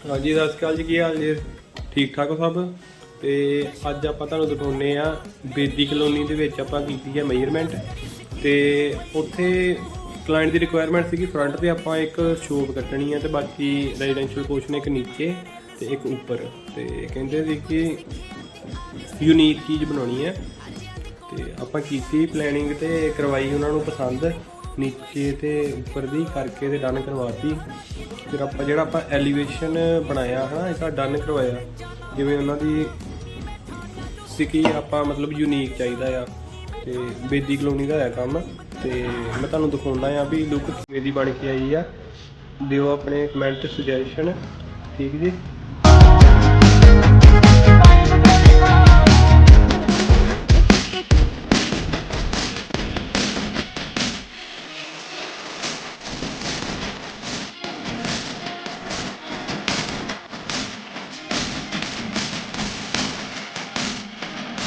हाँ जी सत श्री अकाल जी, की हाल जी? ठीक ठाक हो सब? तो अज आप दिखाने बेदी कलोनी की मेजरमेंट तो उत्थे क्लाइंट की रिक्वायरमेंट सी फ्रंट से आप एक शोप कट्टनी है तो बाकी रेजिडेंशियल पोर्शन एक नीचे तो एक उपर तो कहते कि यूनीक चीज़ बनानी है तो आप की प्लैनिंग तो करवाई उन्होंने पसंद नीचे तो उपर दी करके तो डन करवाती। फिर आप जो एलीवेशन बनाया है ना इसका डन करवाया जिमें उन्होंने सिकी आप मतलब यूनीक चाहिए आ तो बेदी कलोनी का है काम तो मैं तुम्हें दिखाना आ भी लुक किवें दी बन के आई है। दिओ अपने कमेंट सुजैशन। ठीक जी।